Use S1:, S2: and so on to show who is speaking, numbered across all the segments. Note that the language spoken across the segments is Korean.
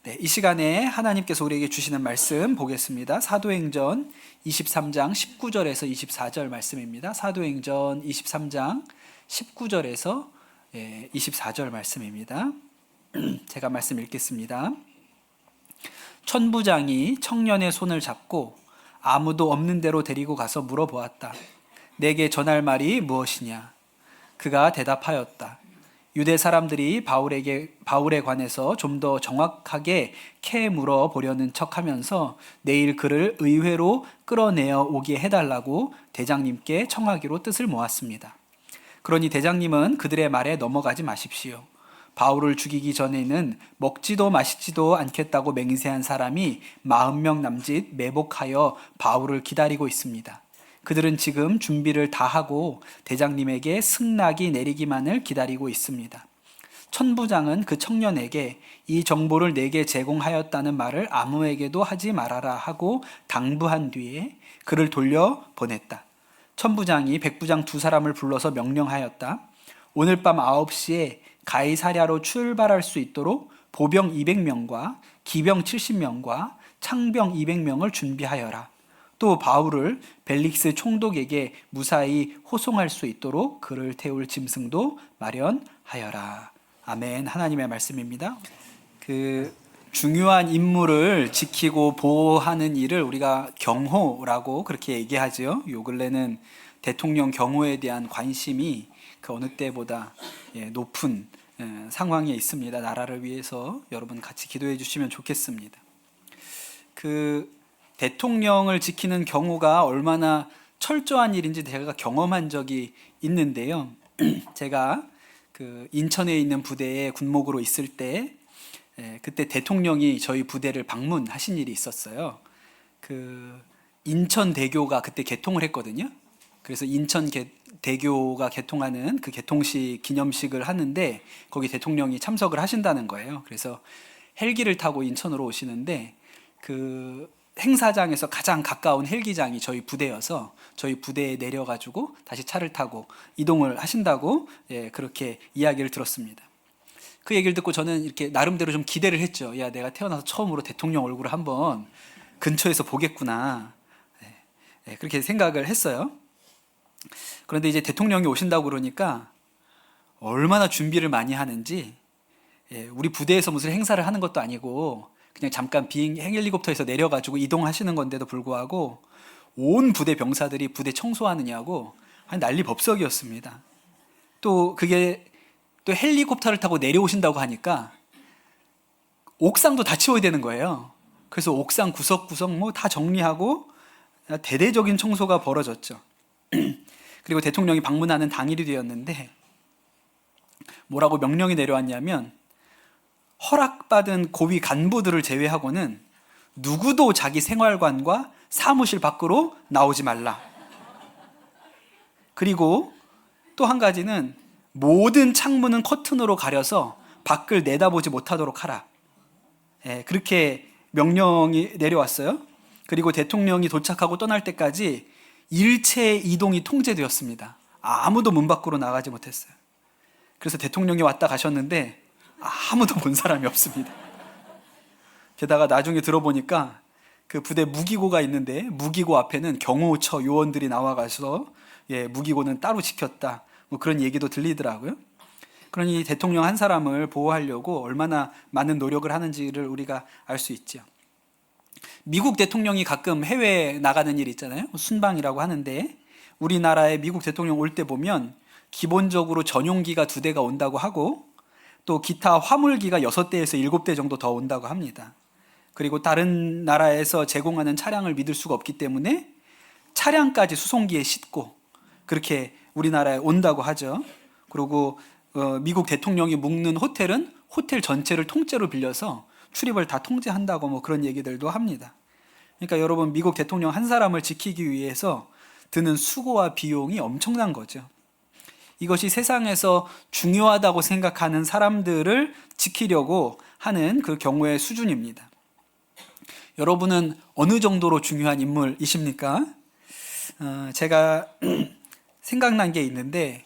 S1: 네, 이 시간에 하나님께서 우리에게 주시는 말씀 보겠습니다. 사도행전 23장 19절에서 24절 말씀입니다. 사도행전 23장 19절에서 24절 말씀입니다. 제가 말씀 읽겠습니다. 천부장이 청년의 손을 잡고 아무도 없는 데로 데리고 가서 물어보았다. 내게 전할 말이 무엇이냐? 그가 대답하였다. 유대 사람들이 바울에 관해서 좀 더 정확하게 캐 물어보려는 척하면서 내일 그를 의회로 끌어내어 오게 해달라고 대장님께 청하기로 뜻을 모았습니다. 그러니 대장님은 그들의 말에 넘어가지 마십시오. 바울을 죽이기 전에는 먹지도 마시지도 않겠다고 맹세한 사람이 40명 남짓 매복하여 바울을 기다리고 있습니다. 그들은 지금 준비를 다 하고 대장님에게 승낙이 내리기만을 기다리고 있습니다. 천부장은 그 청년에게 이 정보를 내게 제공하였다는 말을 아무에게도 하지 말아라 하고 당부한 뒤에 그를 돌려 보냈다. 천부장이 백부장 2사람을 불러서 명령하였다. 오늘 밤 9시에 가이사랴로 출발할 수 있도록 보병 200명과 기병 70명과 창병 200명을 준비하여라. 또 바울을 벨릭스 총독에게 무사히 호송할 수 있도록 그를 태울 짐승도 마련하여라. 아멘. 하나님의 말씀입니다. 중요한 임무를 지키고 보호하는 일을 우리가 경호라고 그렇게 얘기하죠. 요 근래는 대통령 경호에 대한 관심이 그 어느 때보다 높은 상황에 있습니다. 나라를 위해서 여러분 같이 기도해 주시면 좋겠습니다. 대통령을 지키는 경우가 얼마나 철저한 일인지 제가 경험한 적이 있는데요. 제가 인천에 있는 부대에 군목으로 있을 때 그때 대통령이 저희 부대를 방문하신 일이 있었어요. 인천대교가 그때 개통을 했거든요. 그래서 인천대교가 개통하는 그 개통식 기념식을 하는데 거기 대통령이 참석을 하신다는 거예요. 그래서 헬기를 타고 인천으로 오시는데 행사장에서 가장 가까운 헬기장이 저희 부대여서 저희 부대에 내려가지고 다시 차를 타고 이동을 하신다고 그렇게 이야기를 들었습니다. 그 얘기를 듣고 저는 이렇게 나름대로 좀 기대를 했죠. 야, 내가 태어나서 처음으로 대통령 얼굴을 한번 근처에서 보겠구나. 그렇게 생각을 했어요. 그런데 이제 대통령이 오신다고 그러니까 얼마나 준비를 많이 하는지, 우리 부대에서 무슨 행사를 하는 것도 아니고 그냥 잠깐 헬리콥터에서 내려가지고 이동하시는 건데도 불구하고 온 부대 병사들이 부대 청소하느냐고 난리 법석이었습니다. 또 그게 또 헬리콥터를 타고 내려오신다고 하니까 옥상도 다 치워야 되는 거예요. 그래서 옥상 구석구석 다 정리하고 대대적인 청소가 벌어졌죠. 그리고 대통령이 방문하는 당일이 되었는데 뭐라고 명령이 내려왔냐면 허락받은 고위 간부들을 제외하고는 누구도 자기 생활관과 사무실 밖으로 나오지 말라. 그리고 또 한 가지는 모든 창문은 커튼으로 가려서 밖을 내다보지 못하도록 하라. 그렇게 명령이 내려왔어요. 그리고 대통령이 도착하고 떠날 때까지 일체 이동이 통제되었습니다. 아무도 문 밖으로 나가지 못했어요. 그래서 대통령이 왔다 가셨는데 아무도 본 사람이 없습니다. 게다가 나중에 들어보니까 그 부대 무기고가 있는데 무기고 앞에는 경호처 요원들이 나와가서 무기고는 따로 지켰다. 그런 얘기도 들리더라고요. 그러니 대통령 한 사람을 보호하려고 얼마나 많은 노력을 하는지를 우리가 알 수 있죠. 미국 대통령이 가끔 해외에 나가는 일 있잖아요. 순방이라고 하는데 우리나라에 미국 대통령 올 때 보면 기본적으로 전용기가 2대가 온다고 하고 또 기타 화물기가 6대에서 7대 정도 더 온다고 합니다. 그리고 다른 나라에서 제공하는 차량을 믿을 수가 없기 때문에 차량까지 수송기에 싣고 그렇게 우리나라에 온다고 하죠. 그리고 미국 대통령이 묵는 호텔은 호텔 전체를 통째로 빌려서 출입을 다 통제한다고 그런 얘기들도 합니다. 그러니까 여러분, 미국 대통령 한 사람을 지키기 위해서 드는 수고와 비용이 엄청난 거죠. 이것이 세상에서 중요하다고 생각하는 사람들을 지키려고 하는 그 경우의 수준입니다. 여러분은 어느 정도로 중요한 인물이십니까? 제가 생각난 게 있는데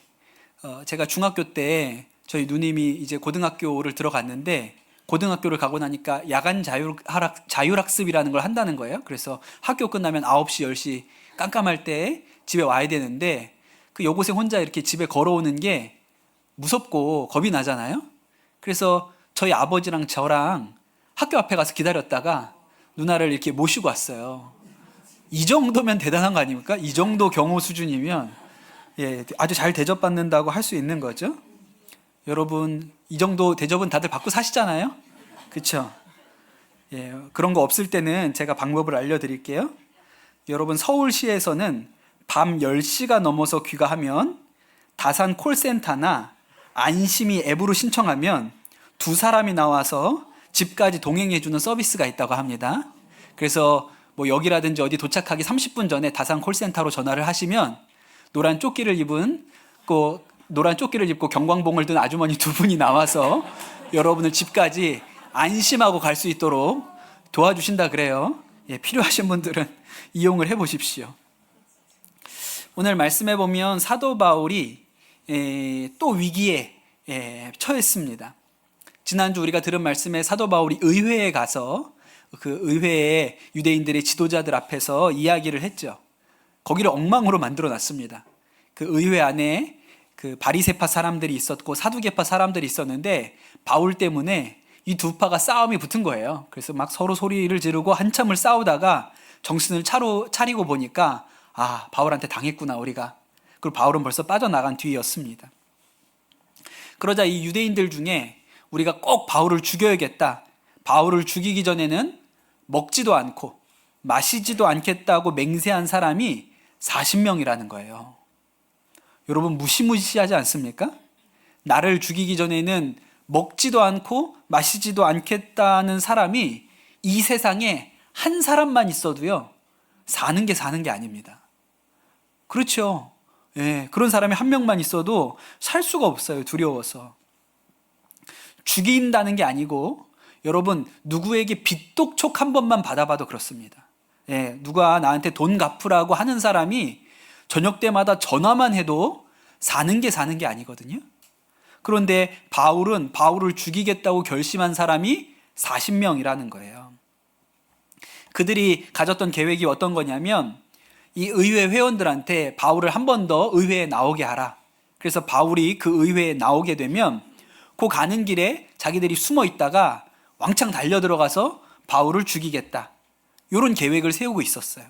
S1: 제가 중학교 때 저희 누님이 이제 고등학교를 들어갔는데 고등학교를 가고 나니까 야간 자율학습이라는 걸 한다는 거예요. 그래서 학교 끝나면 9시, 10시 깜깜할 때 집에 와야 되는데 그 여고생 혼자 이렇게 집에 걸어오는 게 무섭고 겁이 나잖아요. 그래서 저희 아버지랑 저랑 학교 앞에 가서 기다렸다가 누나를 이렇게 모시고 왔어요. 이 정도면 대단한 거 아닙니까? 이 정도 경호 수준이면 아주 잘 대접받는다고 할 수 있는 거죠. 여러분, 이 정도 대접은 다들 받고 사시잖아요. 그렇죠? 그런 거 없을 때는 제가 방법을 알려드릴게요. 여러분, 서울시에서는 밤 10시가 넘어서 귀가하면 다산 콜센터나 안심이 앱으로 신청하면 2사람이 나와서 집까지 동행해주는 서비스가 있다고 합니다. 그래서 뭐 여기라든지 어디 도착하기 30분 전에 다산 콜센터로 전화를 하시면 노란 조끼를 입고 경광봉을 든 아주머니 2분이 나와서 여러분을 집까지 안심하고 갈 수 있도록 도와주신다 그래요. 필요하신 분들은 이용을 해보십시오. 오늘 말씀해 보면 사도 바울이 또 위기에 처했습니다. 지난주 우리가 들은 말씀에 사도 바울이 의회에 가서 그 의회에 유대인들의 지도자들 앞에서 이야기를 했죠. 거기를 엉망으로 만들어 놨습니다. 그 의회 안에 그 바리새파 사람들이 있었고 사두개파 사람들이 있었는데 바울 때문에 이 두 파가 싸움이 붙은 거예요. 그래서 막 서로 소리를 지르고 한참을 싸우다가 정신을 차리고 보니까 바울한테 당했구나 우리가. 그리고 바울은 벌써 빠져나간 뒤였습니다. 그러자 이 유대인들 중에 우리가 꼭 바울을 죽여야겠다. 바울을 죽이기 전에는 먹지도 않고 마시지도 않겠다고 맹세한 사람이 40명이라는 거예요. 여러분, 무시무시하지 않습니까? 나를 죽이기 전에는 먹지도 않고 마시지도 않겠다는 사람이 이 세상에 한 사람만 있어도요, 사는 게 아닙니다. 그렇죠. 그런 사람이 한 명만 있어도 살 수가 없어요. 두려워서. 죽인다는 게 아니고 여러분, 누구에게 빚독촉 한 번만 받아봐도 그렇습니다. 누가 나한테 돈 갚으라고 하는 사람이 저녁 때마다 전화만 해도 사는 게 아니거든요. 그런데 바울은 바울을 죽이겠다고 결심한 사람이 40명이라는 거예요. 그들이 가졌던 계획이 어떤 거냐면 이 의회 회원들한테 바울을 한 번 더 의회에 나오게 하라. 그래서 바울이 그 의회에 나오게 되면 그 가는 길에 자기들이 숨어 있다가 왕창 달려 들어가서 바울을 죽이겠다. 이런 계획을 세우고 있었어요.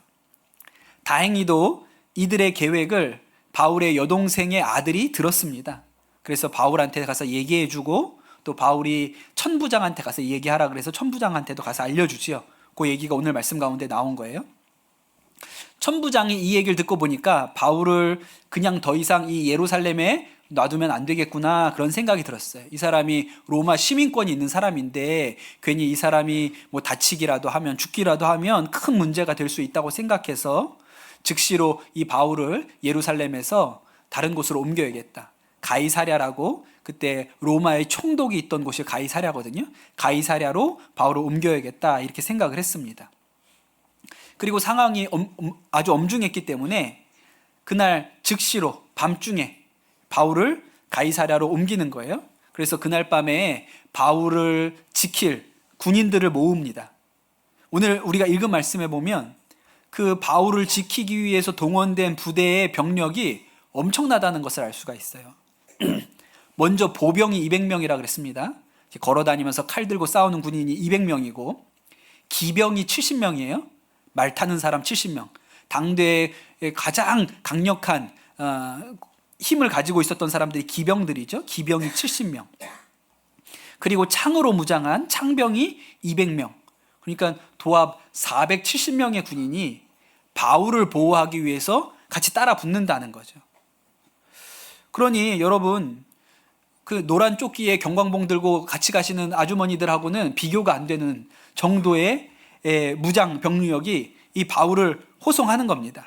S1: 다행히도 이들의 계획을 바울의 여동생의 아들이 들었습니다. 그래서 바울한테 가서 얘기해주고 또 바울이 천부장한테 가서 얘기하라 그래서 천부장한테도 가서 알려주지요. 그 얘기가 오늘 말씀 가운데 나온 거예요. 천부장이 이 얘기를 듣고 보니까 바울을 그냥 더 이상 이 예루살렘에 놔두면 안 되겠구나 그런 생각이 들었어요. 이 사람이 로마 시민권이 있는 사람인데 괜히 이 사람이 뭐 다치기라도 하면 죽기라도 하면 큰 문제가 될 수 있다고 생각해서 즉시로 이 바울을 예루살렘에서 다른 곳으로 옮겨야겠다. 가이사랴라고 그때 로마의 총독이 있던 곳이 가이사랴거든요. 가이사랴로 바울을 옮겨야겠다 이렇게 생각을 했습니다. 그리고 상황이 아주 엄중했기 때문에 그날 즉시로 밤중에 바울을 가이사랴로 옮기는 거예요. 그래서 그날 밤에 바울을 지킬 군인들을 모읍니다. 오늘 우리가 읽은 말씀에 보면 그 바울을 지키기 위해서 동원된 부대의 병력이 엄청나다는 것을 알 수가 있어요. 먼저 보병이 200명이라 그랬습니다. 걸어 다니면서 칼 들고 싸우는 군인이 200명이고 기병이 70명이에요. 말 타는 사람 70명. 당대의 가장 강력한 힘을 가지고 있었던 사람들이 기병들이죠. 기병이 70명. 그리고 창으로 무장한 창병이 200명. 그러니까 도합 470명의 군인이 바울을 보호하기 위해서 같이 따라 붙는다는 거죠. 그러니 여러분, 그 노란 조끼에 경광봉 들고 같이 가시는 아주머니들하고는 비교가 안 되는 정도의 무장 병력이 이 바울을 호송하는 겁니다.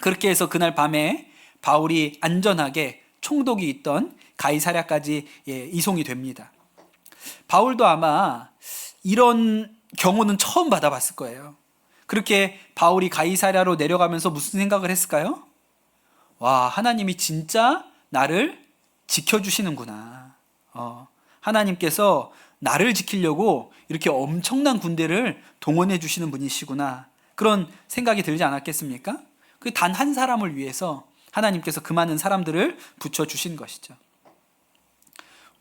S1: 그렇게 해서 그날 밤에 바울이 안전하게 총독이 있던 가이사랴까지 이송이 됩니다. 바울도 아마 이런 경우는 처음 받아봤을 거예요. 그렇게 바울이 가이사랴로 내려가면서 무슨 생각을 했을까요? 와, 하나님이 진짜 나를 지켜주시는구나. 하나님께서 나를 지키려고 이렇게 엄청난 군대를 동원해 주시는 분이시구나. 그런 생각이 들지 않았겠습니까? 그 단 한 사람을 위해서 하나님께서 그 많은 사람들을 붙여주신 것이죠.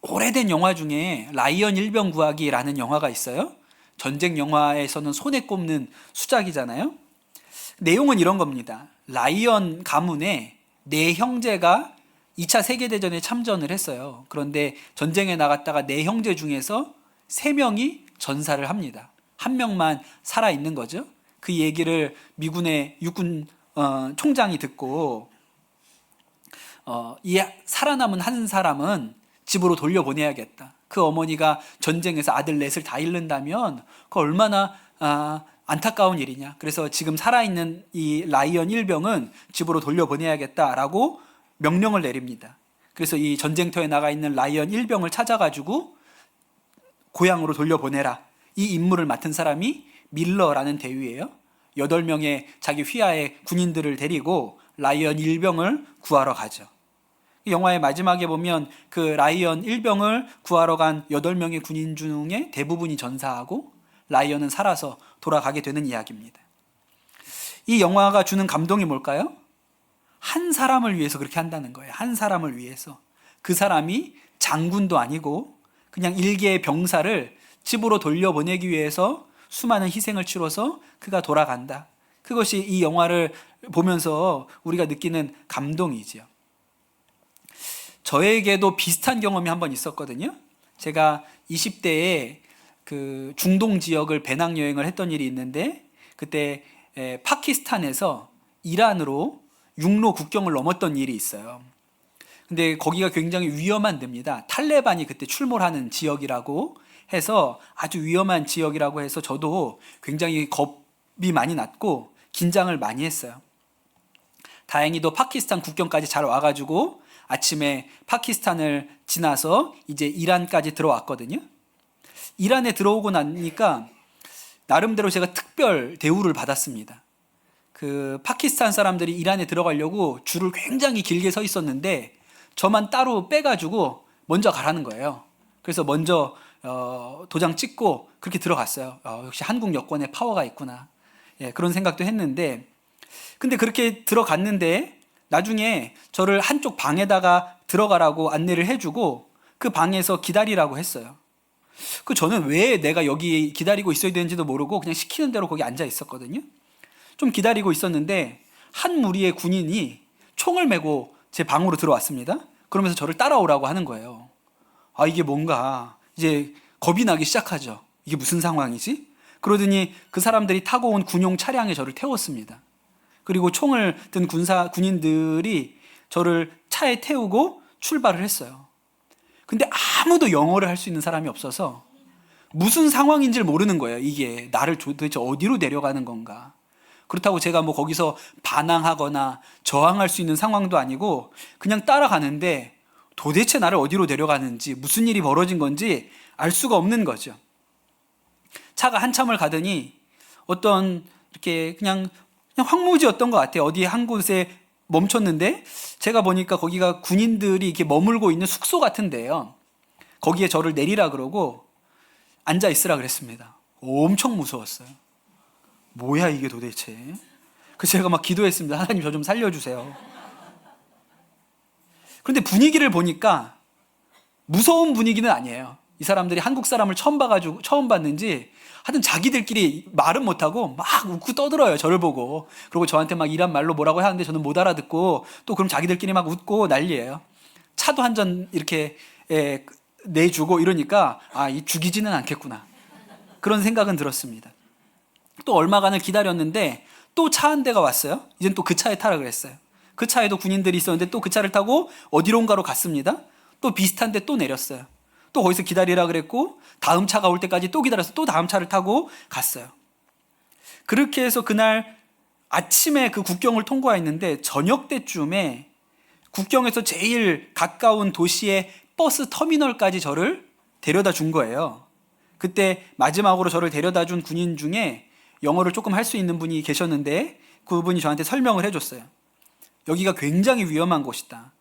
S1: 오래된 영화 중에 라이언 일병 구하기라는 영화가 있어요. 전쟁 영화에서는 손에 꼽는 수작이잖아요. 내용은 이런 겁니다. 라이언 가문에 네 형제가 2차 세계대전에 참전을 했어요. 그런데 전쟁에 나갔다가 네 형제 중에서 3명이 전사를 합니다. 한 명만 살아있는 거죠. 그 얘기를 미군의 육군 총장이 듣고 이 살아남은 한 사람은 집으로 돌려보내야겠다. 그 어머니가 전쟁에서 아들 넷을 다 잃는다면 그 얼마나 안타까운 일이냐. 그래서 지금 살아있는 이 라이언 일병은 집으로 돌려보내야겠다라고 명령을 내립니다. 그래서 이 전쟁터에 나가 있는 라이언 일병을 찾아가지고 고향으로 돌려보내라. 이 임무를 맡은 사람이 밀러라는 대위예요. 8명의 자기 휘하의 군인들을 데리고 라이언 일병을 구하러 가죠. 영화의 마지막에 보면 그 라이언 일병을 구하러 간 8명의 군인 중에 대부분이 전사하고 라이언은 살아서 돌아가게 되는 이야기입니다. 이 영화가 주는 감동이 뭘까요? 한 사람을 위해서 그렇게 한다는 거예요. 한 사람을 위해서. 그 사람이 장군도 아니고 그냥 일개의 병사를 집으로 돌려보내기 위해서 수많은 희생을 치러서 그가 돌아간다. 그것이 이 영화를 보면서 우리가 느끼는 감동이지요. 저에게도 비슷한 경험이 한 번 있었거든요. 제가 20대에 그 중동 지역을 배낭여행을 했던 일이 있는데 그때 파키스탄에서 이란으로 육로 국경을 넘었던 일이 있어요. 근데 거기가 굉장히 위험한 데입니다. 탈레반이 그때 출몰하는 지역이라고 해서 아주 위험한 지역이라고 해서 저도 굉장히 겁이 많이 났고 긴장을 많이 했어요. 다행히도 파키스탄 국경까지 잘 와가지고 아침에 파키스탄을 지나서 이제 이란까지 들어왔거든요. 이란에 들어오고 나니까 나름대로 제가 특별 대우를 받았습니다. 그 파키스탄 사람들이 이란에 들어가려고 줄을 굉장히 길게 서 있었는데 저만 따로 빼가지고 먼저 가라는 거예요. 그래서 먼저 도장 찍고 그렇게 들어갔어요. 역시 한국 여권에 파워가 있구나. 예, 그런 생각도 했는데 근데 그렇게 들어갔는데 나중에 저를 한쪽 방에다가 들어가라고 안내를 해주고 그 방에서 기다리라고 했어요. 저는 왜 내가 여기 기다리고 있어야 되는지도 모르고 그냥 시키는 대로 거기 앉아 있었거든요. 좀 기다리고 있었는데 한 무리의 군인이 총을 메고 제 방으로 들어왔습니다. 그러면서 저를 따라오라고 하는 거예요. 이게 뭔가 이제 겁이 나기 시작하죠. 이게 무슨 상황이지? 그러더니 그 사람들이 타고 온 군용 차량에 저를 태웠습니다. 그리고 총을 든 군인들이 저를 차에 태우고 출발을 했어요. 근데 아무도 영어를 할 수 있는 사람이 없어서 무슨 상황인지를 모르는 거예요. 이게 나를 도대체 어디로 내려가는 건가. 그렇다고 제가 뭐 거기서 반항하거나 저항할 수 있는 상황도 아니고 그냥 따라가는데 도대체 나를 어디로 내려가는지 무슨 일이 벌어진 건지 알 수가 없는 거죠. 차가 한참을 가더니 어떤 이렇게 그냥 황무지였던 것 같아요. 어디 한 곳에 멈췄는데 제가 보니까 거기가 군인들이 이렇게 머물고 있는 숙소 같은데요. 거기에 저를 내리라 그러고 앉아 있으라 그랬습니다. 엄청 무서웠어요. 뭐야 이게 도대체. 그래서 제가 막 기도했습니다. 하나님 저 좀 살려주세요. 그런데 분위기를 보니까 무서운 분위기는 아니에요. 이 사람들이 한국 사람을 처음 봤는지 하여튼 자기들끼리 말은 못하고 막 웃고 떠들어요. 저를 보고. 그리고 저한테 막 이란 말로 뭐라고 하는데 저는 못 알아듣고 또 그럼 자기들끼리 막 웃고 난리예요. 차도 한 잔 이렇게 내주고 이러니까 이 죽이지는 않겠구나. 그런 생각은 들었습니다. 또 얼마간을 기다렸는데 또 차 한 대가 왔어요. 이젠 또 그 차에 타라 그랬어요. 그 차에도 군인들이 있었는데 또 그 차를 타고 어디론가로 갔습니다. 또 비슷한 데 또 내렸어요. 또 거기서 기다리라 그랬고 다음 차가 올 때까지 또 기다려서 또 다음 차를 타고 갔어요. 그렇게 해서 그날 아침에 그 국경을 통과했는데 저녁 때쯤에 국경에서 제일 가까운 도시의 버스 터미널까지 저를 데려다 준 거예요. 그때 마지막으로 저를 데려다 준 군인 중에 영어를 조금 할 수 있는 분이 계셨는데 그분이 저한테 설명을 해줬어요. 여기가 굉장히 위험한 곳이다.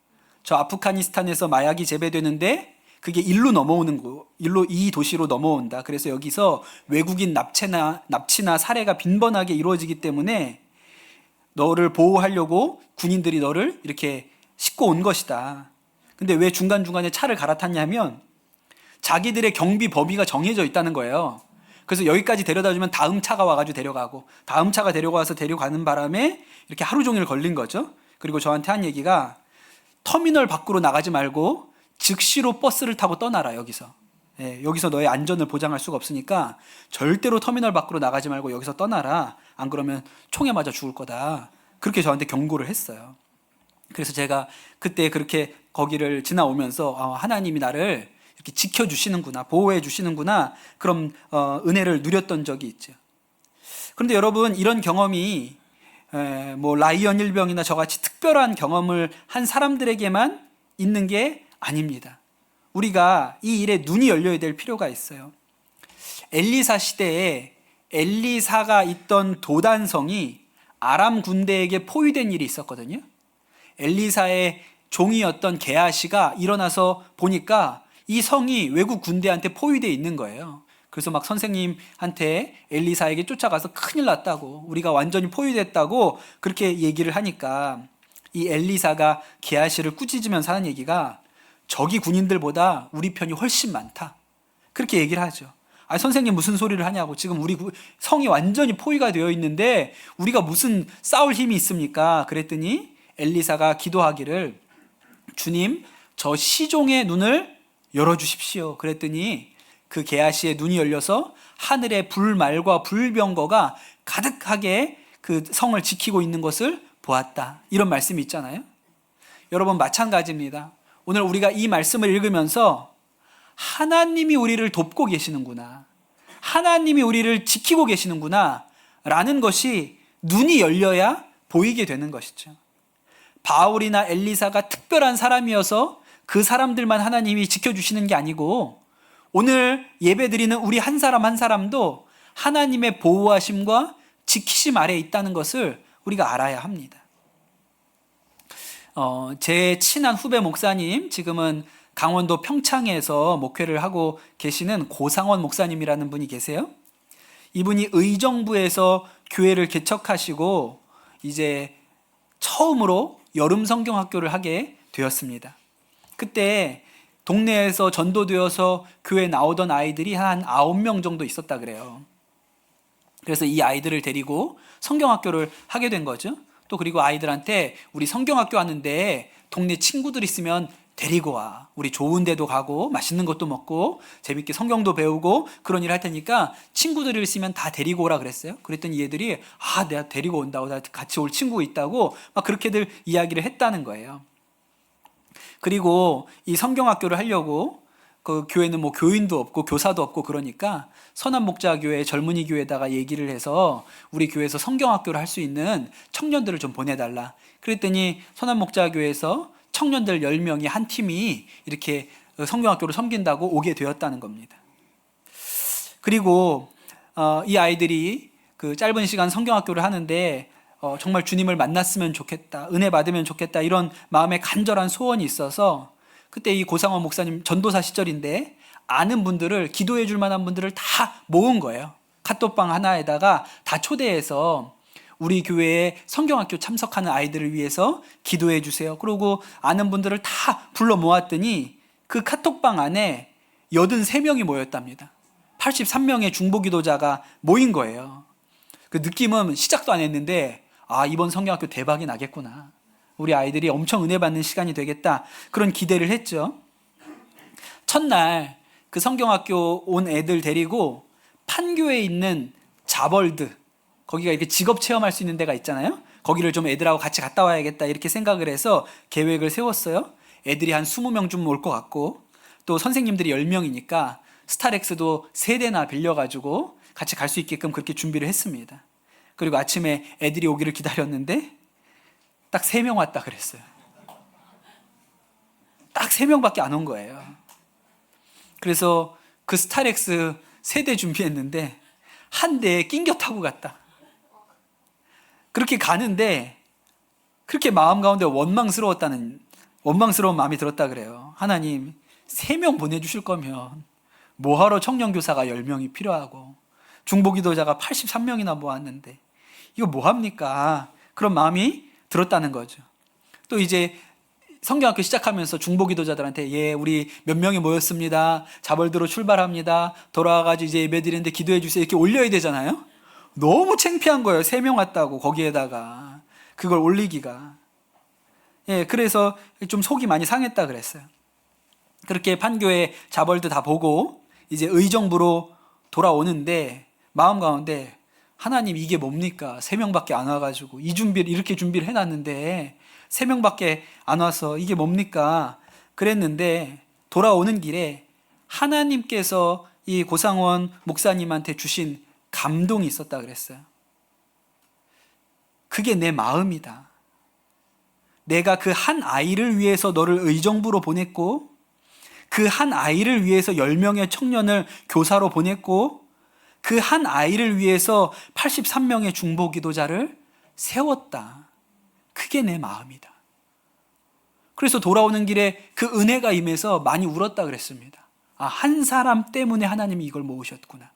S1: 저 아프가니스탄에서 마약이 재배되는데 그게 일로 넘어오는 거, 일로 이 도시로 넘어온다. 그래서 여기서 외국인 납치나 살해가 빈번하게 이루어지기 때문에 너를 보호하려고 군인들이 너를 이렇게 싣고 온 것이다. 근데 왜 중간중간에 차를 갈아탔냐면 자기들의 경비 범위가 정해져 있다는 거예요. 그래서 여기까지 데려다 주면 다음 차가 와가지고 데려가고, 다음 차가 데려가서 데려가는 바람에 이렇게 하루 종일 걸린 거죠. 그리고 저한테 한 얘기가, 터미널 밖으로 나가지 말고 즉시로 버스를 타고 떠나라, 여기서. 여기서 너의 안전을 보장할 수가 없으니까 절대로 터미널 밖으로 나가지 말고 여기서 떠나라. 안 그러면 총에 맞아 죽을 거다. 그렇게 저한테 경고를 했어요. 그래서 제가 그때 그렇게 거기를 지나오면서 하나님이 나를 이렇게 지켜주시는구나, 보호해주시는구나, 그런 은혜를 누렸던 적이 있죠. 그런데 여러분, 이런 경험이 뭐 라이언 일병이나 저같이 특별한 경험을 한 사람들에게만 있는 게 아닙니다. 우리가 이 일에 눈이 열려야 될 필요가 있어요. 엘리사 시대에 엘리사가 있던 도단성이 아람 군대에게 포위된 일이 있었거든요. 엘리사의 종이었던 게하시가 일어나서 보니까 이 성이 외국 군대한테 포위되어 있는 거예요. 그래서 막 선생님한테 엘리사에게 쫓아가서 큰일 났다고, 우리가 완전히 포위됐다고 그렇게 얘기를 하니까 이 엘리사가 게하시를 꾸짖으면서 하는 얘기가, 저기 군인들보다 우리 편이 훨씬 많다, 그렇게 얘기를 하죠. 선생님 무슨 소리를 하냐고, 지금 우리 성이 완전히 포위가 되어 있는데 우리가 무슨 싸울 힘이 있습니까? 그랬더니 엘리사가 기도하기를, 주님, 저 시종의 눈을 열어주십시오. 그랬더니 그 게하시의 눈이 열려서 하늘에 불말과 불병거가 가득하게 그 성을 지키고 있는 것을 보았다. 이런 말씀이 있잖아요. 여러분, 마찬가지입니다. 오늘 우리가 이 말씀을 읽으면서 하나님이 우리를 돕고 계시는구나, 하나님이 우리를 지키고 계시는구나 라는 것이 눈이 열려야 보이게 되는 것이죠. 바울이나 엘리사가 특별한 사람이어서 그 사람들만 하나님이 지켜주시는 게 아니고, 오늘 예배드리는 우리 한 사람 한 사람도 하나님의 보호하심과 지키심 아래에 있다는 것을 우리가 알아야 합니다. 제 친한 후배 목사님, 지금은 강원도 평창에서 목회를 하고 계시는 고상원 목사님이라는 분이 계세요. 이분이 의정부에서 교회를 개척하시고 이제 처음으로 여름 성경학교를 하게 되었습니다. 그때 동네에서 전도되어서 교회에 나오던 아이들이 한 9명 정도 있었다 그래요. 그래서 이 아이들을 데리고 성경학교를 하게 된 거죠. 또 그리고 아이들한테, 우리 성경학교 하는데 동네 친구들 있으면 데리고 와, 우리 좋은 데도 가고 맛있는 것도 먹고 재밌게 성경도 배우고 그런 일 할 테니까 친구들이 있으면 다 데리고 오라 그랬어요. 그랬더니 얘들이 내가 데리고 온다고, 나 같이 올 친구 있다고 막 그렇게들 이야기를 했다는 거예요. 그리고 이 성경학교를 하려고 그 교회는 뭐 교인도 없고 교사도 없고 그러니까 선한목자교회 젊은이 교회에다가 얘기를 해서 우리 교회에서 성경학교를 할 수 있는 청년들을 좀 보내달라. 그랬더니 선한목자교회에서 청년들 10명이 한 팀이 이렇게 성경학교를 섬긴다고 오게 되었다는 겁니다. 그리고 이 아이들이 그 짧은 시간 성경학교를 하는데 정말 주님을 만났으면 좋겠다, 은혜 받으면 좋겠다, 이런 마음에 간절한 소원이 있어서 그때 이 고상원 목사님 전도사 시절인데 아는 분들을, 기도해 줄 만한 분들을 다 모은 거예요. 카톡방 하나에다가 다 초대해서 우리 교회에 성경학교 참석하는 아이들을 위해서 기도해 주세요. 그리고 아는 분들을 다 불러 모았더니 그 카톡방 안에 83명이 모였답니다. 83명의 중보기도자가 모인 거예요. 그 느낌은 시작도 안 했는데 이번 성경학교 대박이 나겠구나, 우리 아이들이 엄청 은혜 받는 시간이 되겠다, 그런 기대를 했죠. 첫날 그 성경학교 온 애들 데리고 판교에 있는 자벌드, 거기가 이렇게 직업 체험할 수 있는 데가 있잖아요. 거기를 좀 애들하고 같이 갔다 와야겠다 이렇게 생각을 해서 계획을 세웠어요. 애들이 한 20명쯤 올 것 같고, 또 선생님들이 10명이니까 스타렉스도 3대나 빌려가지고 같이 갈 수 있게끔 그렇게 준비를 했습니다. 그리고 아침에 애들이 오기를 기다렸는데 딱 3명 왔다 그랬어요. 딱 3명밖에 안 온 거예요. 그래서 그 스타렉스 3대 준비했는데 한 대에 낑겨 타고 갔다. 그렇게 가는데 그렇게 마음 가운데 원망스러운 마음이 들었다 그래요. 하나님, 3명 보내주실 거면 뭐하러 청년교사가 10명이 필요하고 중보기도자가 83명이나 모았는데 이거 뭐합니까? 그런 마음이 들었다는 거죠. 또 이제 성경학교 시작하면서 중보기도자들한테 예, 우리 몇 명이 모였습니다. 자벌드로 출발합니다. 돌아와가지고 이제 예배드리는데 기도해 주세요. 이렇게 올려야 되잖아요. 너무 창피한 거예요. 3명 왔다고 거기에다가 그걸 올리기가. 예, 그래서 좀 속이 많이 상했다 그랬어요. 그렇게 판교에 자벌드 다 보고 이제 의정부로 돌아오는데 마음 가운데 하나님 이게 뭡니까? 3명밖에 안 와가지고 이렇게 준비를 해놨는데 3명밖에 안 와서 이게 뭡니까? 그랬는데 돌아오는 길에 하나님께서 이 고상원 목사님한테 주신 감동이 있었다 그랬어요. 그게 내 마음이다. 내가 그 한 아이를 위해서 너를 의정부로 보냈고 그 한 아이를 위해서 10명의 청년을 교사로 보냈고 그 한 아이를 위해서 83명의 중보기도자를 세웠다. 그게 내 마음이다. 그래서 돌아오는 길에 그 은혜가 임해서 많이 울었다 그랬습니다. 아, 한 사람 때문에 하나님이 이걸 모으셨구나.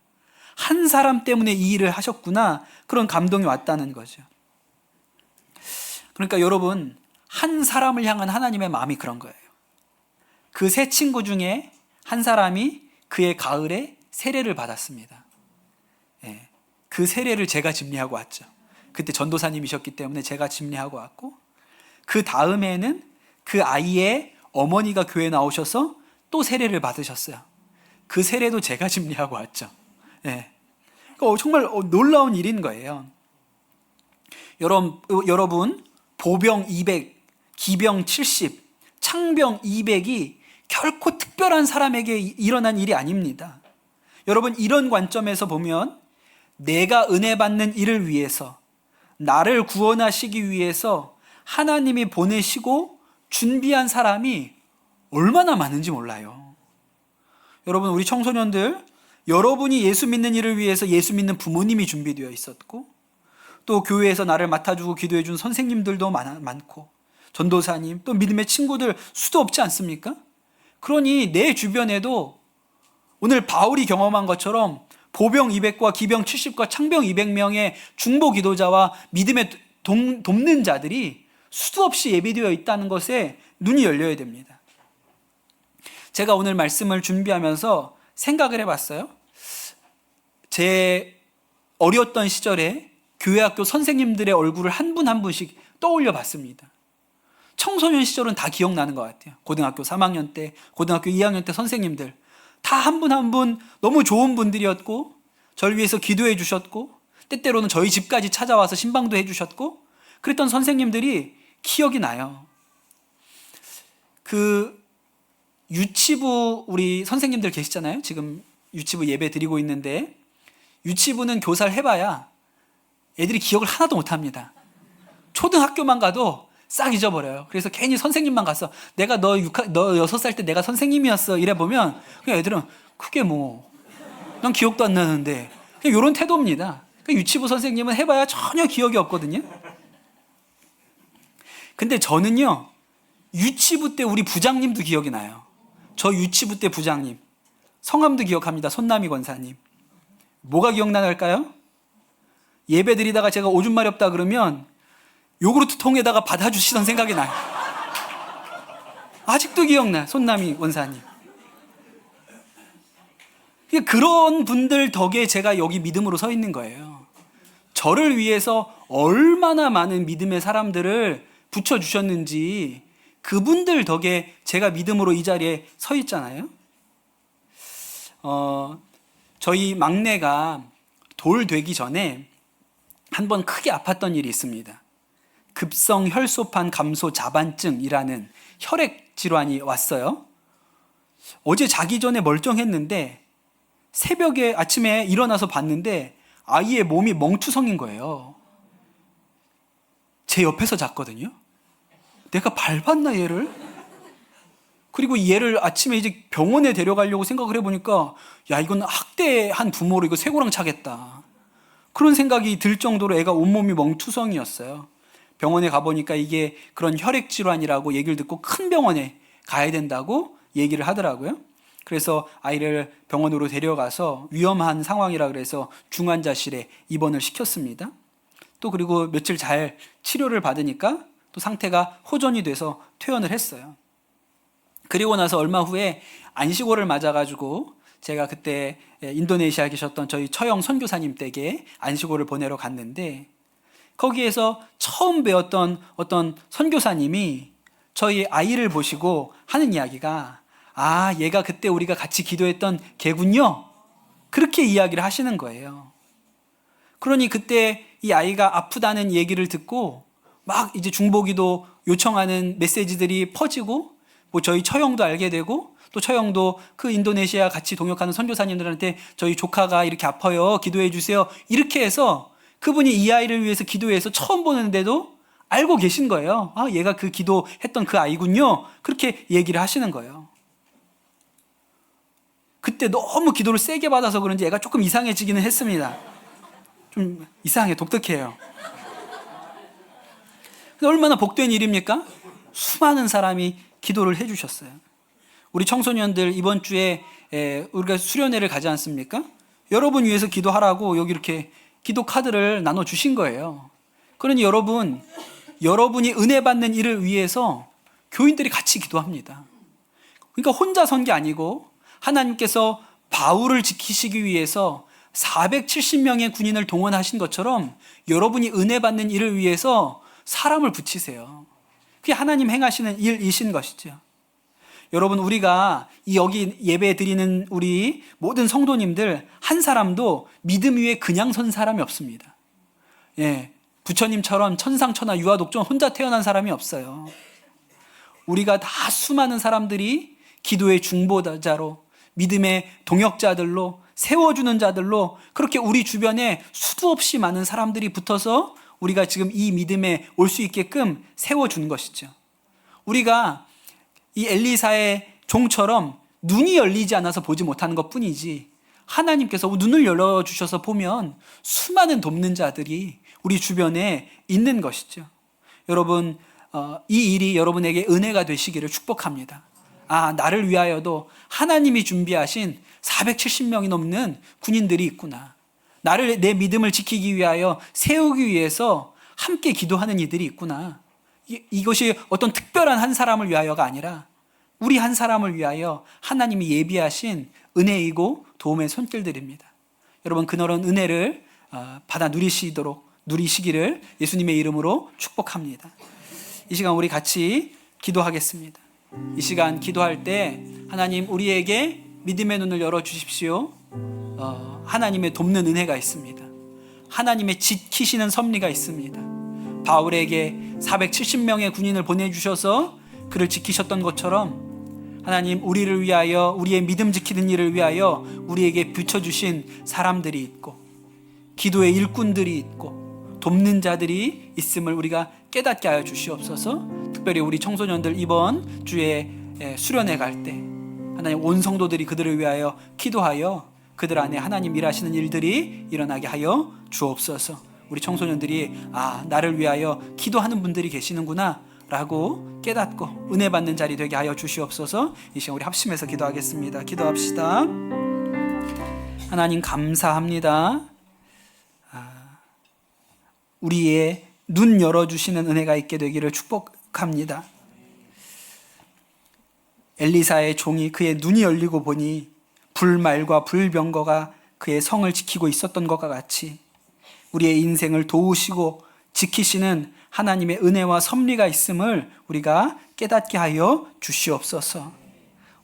S1: 한 사람 때문에 이 일을 하셨구나. 그런 감동이 왔다는 거죠. 그러니까 여러분, 한 사람을 향한 하나님의 마음이 그런 거예요. 그 세 친구 중에 한 사람이 그의 가을에 세례를 받았습니다. 예, 그 세례를 제가 집례하고 왔죠. 그때 전도사님이셨기 때문에 제가 집례하고 왔고 그 다음에는 그 아이의 어머니가 교회에 나오셔서 또 세례를 받으셨어요. 그 세례도 제가 집례하고 왔죠. 예, 정말 놀라운 일인 거예요. 여러분 보병 200, 기병 70, 창병 200이 결코 특별한 사람에게 일어난 일이 아닙니다. 여러분 이런 관점에서 보면 내가 은혜 받는 일을 위해서 나를 구원하시기 위해서 하나님이 보내시고 준비한 사람이 얼마나 많은지 몰라요. 여러분 우리 청소년들 여러분이 예수 믿는 일을 위해서 예수 믿는 부모님이 준비되어 있었고 또 교회에서 나를 맡아주고 기도해 준 선생님들도 많고 전도사님 또 믿음의 친구들 수도 없지 않습니까? 그러니 내 주변에도 오늘 바울이 경험한 것처럼 보병 200과 기병 70과 창병 200명의 중보 기도자와 믿음의 돕는 자들이 수도 없이 예비되어 있다는 것에 눈이 열려야 됩니다. 제가 오늘 말씀을 준비하면서 생각을 해봤어요. 제 어렸던 시절에 교회학교 선생님들의 얼굴을 한 분 한 분씩 떠올려 봤습니다. 청소년 시절은 다 기억나는 것 같아요. 고등학교 3학년 때, 고등학교 2학년 때 선생님들 다 한 분 한 분 너무 좋은 분들이었고 저를 위해서 기도해 주셨고 때때로는 저희 집까지 찾아와서 신방도 해 주셨고 그랬던 선생님들이 기억이 나요. 그 유치부 우리 선생님들 계시잖아요. 지금 유치부 예배 드리고 있는데 유치부는 교사를 해봐야 애들이 기억을 하나도 못합니다. 초등학교만 가도 싹 잊어버려요. 그래서 괜히 선생님만 가서 내가 너 6살 때 내가 선생님이었어 이래 보면 그냥 애들은 그게 난 기억도 안 나는데 그냥 이런 태도입니다. 유치부 선생님은 해봐야 전혀 기억이 없거든요. 근데 저는요 유치부 때 우리 부장님도 기억이 나요. 저 유치부 때 부장님 성함도 기억합니다. 손남희 권사님. 뭐가 기억나날까요? 예배 드리다가 제가 오줌 마렵다 그러면 요구르트 통에다가 받아주시던 생각이 나요. 아직도 기억나. 손남희 원사님. 그런 분들 덕에 제가 여기 믿음으로 서 있는 거예요. 저를 위해서 얼마나 많은 믿음의 사람들을 붙여주셨는지 그분들 덕에 제가 믿음으로 이 자리에 서 있잖아요. 저희 막내가 돌 되기 전에 한번 크게 아팠던 일이 있습니다. 급성 혈소판 감소 자반증이라는 혈액 질환이 왔어요. 어제 자기 전에 멀쩡했는데 새벽에 아침에 일어나서 봤는데 아이의 몸이 멍투성인 거예요. 제 옆에서 잤거든요. 내가 밟았나 얘를? 그리고 얘를 아침에 이제 병원에 데려가려고 생각을 해보니까 야 이건 학대한 부모로 이거 쇠고랑 차겠다. 그런 생각이 들 정도로 애가 온몸이 멍투성이었어요. 병원에 가보니까 이게 그런 혈액질환이라고 얘기를 듣고 큰 병원에 가야 된다고 얘기를 하더라고요. 그래서 아이를 병원으로 데려가서 위험한 상황이라 그래서 중환자실에 입원을 시켰습니다. 또 그리고 며칠 잘 치료를 받으니까 또 상태가 호전이 돼서 퇴원을 했어요. 그리고 나서 얼마 후에 안식월을 맞아가지고 제가 그때 인도네시아에 계셨던 저희 처형 선교사님 댁에 안식월을 보내러 갔는데, 거기에서 처음 배웠던 어떤 선교사님이 저희 아이를 보시고 하는 이야기가, 아, 얘가 그때 우리가 같이 기도했던 걔군요. 그렇게 이야기를 하시는 거예요. 그러니 그때 이 아이가 아프다는 얘기를 듣고 막 이제 중보기도 요청하는 메시지들이 퍼지고, 뭐 저희 처형도 알게 되고, 또 처형도 그 인도네시아 같이 동역하는 선교사님들한테 저희 조카가 이렇게 아파요, 기도해 주세요, 이렇게 해서 그분이 이 아이를 위해서 기도해서 처음 보는데도 알고 계신 거예요. 아, 얘가 그 기도했던 그 아이군요. 그렇게 얘기를 하시는 거예요. 그때 너무 기도를 세게 받아서 그런지 애가 조금 이상해지기는 했습니다. 좀 이상해, 독특해요. 근데 얼마나 복된 일입니까? 수많은 사람이 기도를 해주셨어요. 우리 청소년들 이번 주에 우리가 수련회를 가지 않습니까? 여러분 위해서 기도하라고 여기 이렇게 기도 카드를 나눠주신 거예요. 그러니 여러분이 은혜 받는 일을 위해서 교인들이 같이 기도합니다. 그러니까 혼자 선 게 아니고 하나님께서 바울을 지키시기 위해서 470명의 군인을 동원하신 것처럼 여러분이 은혜 받는 일을 위해서 사람을 붙이세요. 그게 하나님 행하시는 일이신 것이죠. 여러분, 우리가 여기 예배 드리는 우리 모든 성도님들 한 사람도 믿음 위에 그냥 선 사람이 없습니다. 예, 부처님처럼 천상천하 유아독존 혼자 태어난 사람이 없어요. 우리가 다 수많은 사람들이 기도의 중보자로, 믿음의 동역자들로, 세워주는 자들로, 그렇게 우리 주변에 수도 없이 많은 사람들이 붙어서 우리가 지금 이 믿음에 올 수 있게끔 세워준 것이죠. 우리가 이 엘리사의 종처럼 눈이 열리지 않아서 보지 못하는 것 뿐이지, 하나님께서 눈을 열어주셔서 보면 수많은 돕는 자들이 우리 주변에 있는 것이죠. 여러분, 이 일이 여러분에게 은혜가 되시기를 축복합니다. 아, 나를 위하여도 하나님이 준비하신 470명이 넘는 군인들이 있구나. 나를, 내 믿음을 지키기 위하여 세우기 위해서 함께 기도하는 이들이 있구나. 이것이 어떤 특별한 한 사람을 위하여가 아니라 우리 한 사람을 위하여 하나님이 예비하신 은혜이고 도움의 손길들입니다. 여러분, 그런 은혜를 받아 누리시기를 예수님의 이름으로 축복합니다. 이 시간 우리 같이 기도하겠습니다. 이 시간 기도할 때 하나님, 우리에게 믿음의 눈을 열어주십시오. 하나님의 돕는 은혜가 있습니다. 하나님의 지키시는 섭리가 있습니다. 바울에게 470명의 군인을 보내주셔서 그를 지키셨던 것처럼 하나님, 우리를 위하여, 우리의 믿음 지키는 일을 위하여 우리에게 비춰주신 사람들이 있고, 기도의 일꾼들이 있고, 돕는 자들이 있음을 우리가 깨닫게 하여 주시옵소서. 특별히 우리 청소년들 이번 주에 수련회 갈 때 하나님, 온 성도들이 그들을 위하여 기도하여 그들 안에 하나님 일하시는 일들이 일어나게 하여 주옵소서. 우리 청소년들이, 아, 나를 위하여 기도하는 분들이 계시는구나 라고 깨닫고 은혜 받는 자리 되게 하여 주시옵소서. 이 시간 우리 합심해서 기도하겠습니다. 기도합시다. 하나님, 감사합니다. 우리의 눈 열어주시는 은혜가 있게 되기를 축복합니다. 엘리사의 종이 그의 눈이 열리고 보니 불말과 불병거가 그의 성을 지키고 있었던 것과 같이 우리의 인생을 도우시고 지키시는 하나님의 은혜와 섭리가 있음을 우리가 깨닫게 하여 주시옵소서.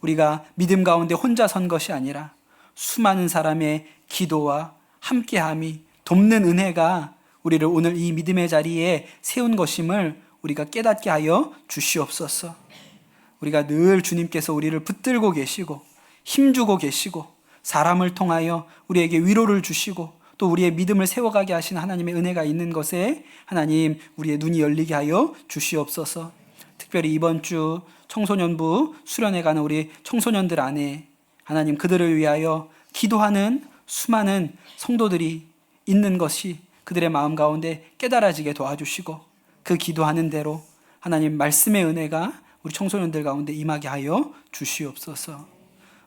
S1: 우리가 믿음 가운데 혼자 선 것이 아니라 수많은 사람의 기도와 함께함이, 돕는 은혜가 우리를 오늘 이 믿음의 자리에 세운 것임을 우리가 깨닫게 하여 주시옵소서. 우리가 늘 주님께서 우리를 붙들고 계시고 힘주고 계시고 사람을 통하여 우리에게 위로를 주시고 또 우리의 믿음을 세워가게 하시는 하나님의 은혜가 있는 것에 하나님, 우리의 눈이 열리게 하여 주시옵소서. 특별히 이번 주 청소년부 수련회 가는 우리 청소년들 안에 하나님, 그들을 위하여 기도하는 수많은 성도들이 있는 것이 그들의 마음 가운데 깨달아지게 도와주시고 그 기도하는 대로 하나님 말씀의 은혜가 우리 청소년들 가운데 임하게 하여 주시옵소서.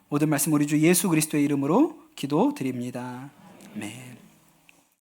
S1: 모든 말씀 우리 주 예수 그리스도의 이름으로 기도드립니다. 아멘.